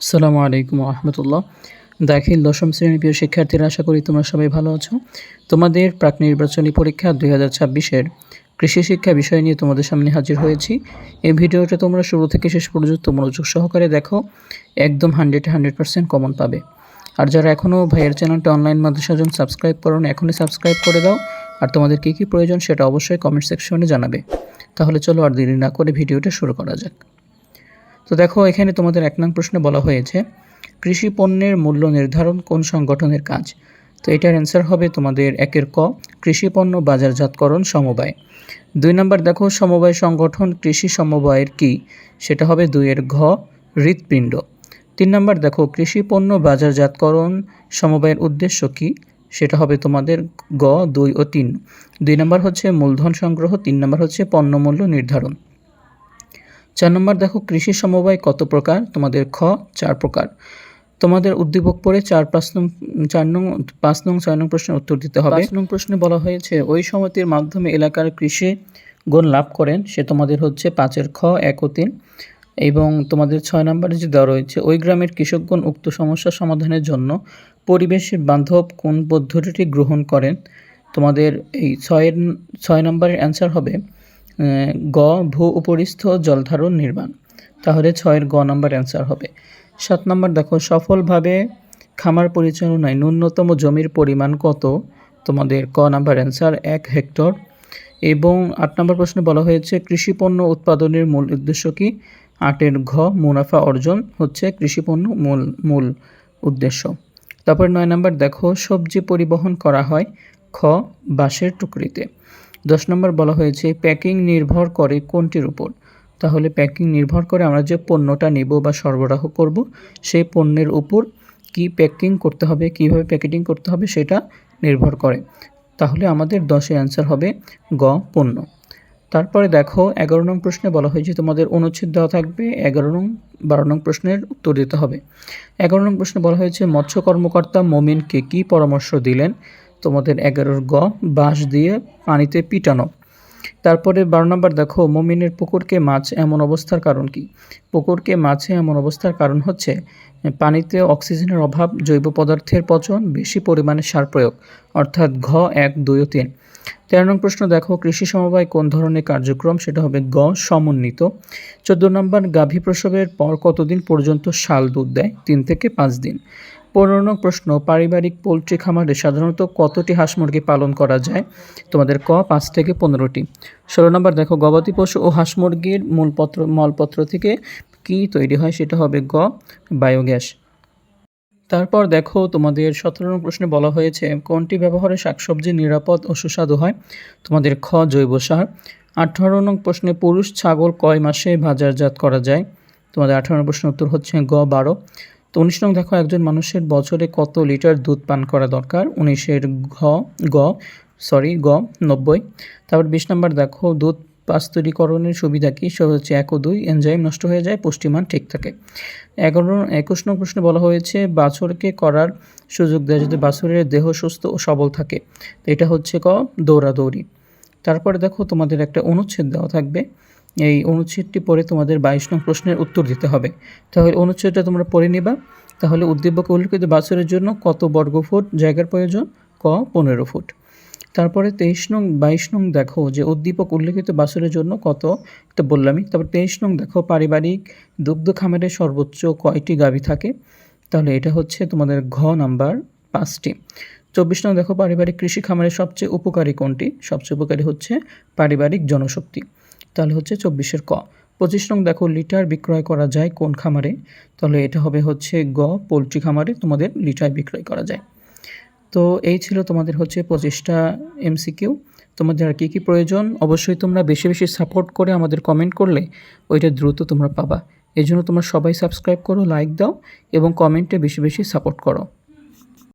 আসসালামু আলাইকুম রহমতুল্লাহ। দাখিল দশম শ্রেণীর প্রিয় শিক্ষার্থীরা, আশা করি তোমরা সবাই ভালো আছো। তোমাদের প্রাক নির্বাচনী পরীক্ষা 2026-এর কৃষি শিক্ষা বিষয় নিয়ে তোমাদের সামনে হাজির হয়েছি। এই ভিডিওটা তোমরা শুরু থেকে শেষ পর্যন্ত মনোযোগ সহকারে দেখো, একদম 100% কমন পাবে। আর যারা এখনও ভাইয়ের চ্যানেলটা অনলাইন মাদ্রাসা জন সাবস্ক্রাইব করো না, এখনই সাবস্ক্রাইব করে দাও। আর তোমাদের কী কী প্রয়োজন সেটা অবশ্যই কমেন্ট সেকশনে জানাবে। তাহলে চলো আর দেরি না করে ভিডিওটা শুরু করা যাক। তো দেখো, এখানে তোমাদের 1 নং প্রশ্নে বলা হয়েছে কৃষি পণ্যের মূল্য নির্ধারণ কোন সংগঠনের কাজ। তো এটার অ্যান্সার হবে তোমাদের 1-এর ক, কৃষি পণ্য বাজারজাতকরণ সমবায়। 2 নম্বর দেখো, সমবায় সংগঠন কৃষি সমবায়ের কি, সেটা হবে 2-এর ঘ, হৃৎপিণ্ড। 3 নম্বর দেখো, কৃষি পণ্য বাজারজাতকরণ সমবায়ের উদ্দেশ্য কি, সেটা হবে তোমাদের গ, 2 ও 3। 2 নম্বর হচ্ছে মূলধন সংগ্রহ, 3 নম্বর হচ্ছে পণ্যমূল্য নির্ধারণ। 4 নম্বর দেখো, কৃষি সমবায় কত প্রকার, তোমাদের খ, 4 প্রকার। তোমাদের উদ্দীপক পড়ে 5 নং 6 নং প্রশ্নের উত্তর দিতে হবে। 5 নং প্রশ্নে বলা হয়েছে ওই সমিতির মাধ্যমে এলাকার কৃষি গুণ লাভ করেন, সে তোমাদের হচ্ছে 5-এর খ, 1 ও 3। এবং তোমাদের 6 নম্বরে যে দেওয়া রয়েছে ওই গ্রামের কৃষকগণ উক্ত সমস্যা সমাধানের জন্য পরিবেশ বান্ধব কোন পদ্ধতিটি গ্রহণ করেন। তোমাদের এই 6 নম্বরের অ্যান্সার হবে গ, ভূ উপরিস্থ জলধারণ নির্মাণ। তাহলে 6-এর গ নম্বর অ্যান্সার হবে। 7 নম্বর দেখো, সফলভাবে খামার পরিচালনায় ন্যূনতম জমির পরিমাণ কত, তোমাদের ক নাম্বার অ্যান্সার 1 হেক্টর। এবং 8 নম্বর প্রশ্নে বলা হয়েছে কৃষি পণ্য উৎপাদনের মূল উদ্দেশ্য কি, 8-এর ঘ, মুনাফা অর্জন হচ্ছে কৃষি পণ্য মূল উদ্দেশ্য। তারপর 9 নম্বর দেখো, সবজি পরিবহন করা হয়, খ, বাঁশের টুকরিতে। 10 নম্বর বলা হয়েছে প্যাকিং নির্ভর করে কোনটির উপর। তাহলে প্যাকিং নির্ভর করে আমরা যে পণ্যটা নেব বা সরবরাহ করব সেই পণ্যের উপর কি প্যাকিং করতে হবে, কীভাবে প্যাকেটিং করতে হবে সেটা নির্ভর করে। তাহলে আমাদের 10-এর অ্যান্সার হবে গ, পণ্য। তারপরে দেখো 11 নং প্রশ্নে বলা হয়েছে তোমাদের অনুচ্ছেদ দেওয়া থাকবে, 11 নং 12 নং প্রশ্নের উত্তর দিতে হবে। 11 নং প্রশ্নে বলা হয়েছে মৎস্য কর্মকর্তা মোমিনকে কী পরামর্শ দিলেন, তোমাদের 11-এর গ, বাঁশ দিয়ে পানিতে পিটানো। তারপরে 12 নম্বর দেখো, মোমিনের পুকুরকে মাছ এমন অবস্থার কারণ কি। পুকুরকে মাছে এমন অবস্থার কারণ হচ্ছে পানিতে অক্সিজেনের অভাব, জৈব পদার্থের পচন, বেশি পরিমাণে সার প্রয়োগ, অর্থাৎ ঘ, 1, 2 ও 3। 13 নং প্রশ্ন দেখো, কৃষি সমবায় কোন ধরনের কার্যক্রম, সেটা হবে গ, সমন্বিত। 14 নম্বর, গাভী প্রসবের পর কতদিন পর্যন্ত ষাঁড় দুধ দেয়, 3 থেকে 5 দিন। 15 নং প্রশ্ন, পারিবারিক পোলট্রি খামারে সাধারণত কতটি হাঁস মুরগি পালন করা যায়, তোমাদের ক, 5 থেকে 15টি। 16 নম্বর দেখো, গবাদি পশু ও হাঁস মুরগির মলপত্র থেকে কি তৈরি হয়, সেটা হবে গ, বায়োগ্যাস। তারপর দেখো তোমাদের 17 নং প্রশ্নে বলা হয়েছে কোনটি ব্যবহারে শাকসবজি নিরাপদ ও সুস্বাদু হয়, তোমাদের খ, জৈব সার। 18 নং প্রশ্নে পুরুষ ছাগল কয় মাসে বাজারজাত করা যায়, তোমাদের 18 নং প্রশ্নের উত্তর হচ্ছে গ, 12। তো 19 নং দেখো, একজন মানুষের বছরে কত লিটার দুধ পান করা দরকার, 19-এর গ 90। তারপর 20 নম্বর দেখো, দুধ পাস্তুরিকরণের সুবিধা কী, সে হচ্ছে 1 ও 2, এনজাইম নষ্ট হয়ে যায়, পুষ্টিমান ঠিক থাকে। 21 নং প্রশ্নে বলা হয়েছে বাছুরকে করার সুযোগ দেয় যদি বাছুরের দেহ সুস্থ ও সবল থাকে, তো এটা হচ্ছে ক, দৌড়াদৌড়ি। তারপরে দেখো তোমাদের একটা অনুচ্ছেদ দেওয়া থাকবে, এই অনুচ্ছেদটি পড়ে তোমাদের 22 নং প্রশ্নের উত্তর দিতে হবে। তাহলে অনুচ্ছেদটা তোমরা পড়ে নিবা। তাহলে উদ্দীপকে উল্লিখিত বাছুরের জন্য কত বর্গফুট জায়গার প্রয়োজন, ক, 15 ফুট। তারপরে 22 নং দেখো যে উদ্দীপক উল্লিখিত বাছুরের জন্য কত, এটা বললামই। তারপর 23 নং দেখো, পারিবারিক দুগ্ধ খামারে সর্বোচ্চ কয়টি গাভী থাকে, তাহলে এটা হচ্ছে তোমাদের ঘ নাম্বার 5টি। 24 নং দেখো, পারিবারিক কৃষি খামারের সবচেয়ে উপকারী কোনটি, সবচেয়ে উপকারী হচ্ছে পারিবারিক জনশক্তি, তাহলে হচ্ছে 24-এর ক। 25 নং দেখো, লিটার বিক্রয় করা যায় কোন খামারে, তাহলে এটা হবে হচ্ছে গ, পোলট্রি খামারে তোমাদের লিটার বিক্রয় করা যায়। তো এই ছিল তোমাদের হচ্ছে 25টা MCQ। তোমাদের আর কী প্রয়োজন অবশ্যই তোমরা বেশি বেশি সাপোর্ট করে আমাদের কমেন্ট করলে ওইটা দ্রুত তোমরা পাবা। এই জন্য তোমরা সবাই সাবস্ক্রাইব করো, লাইক দাও এবং কমেন্টে বেশি বেশি সাপোর্ট করো।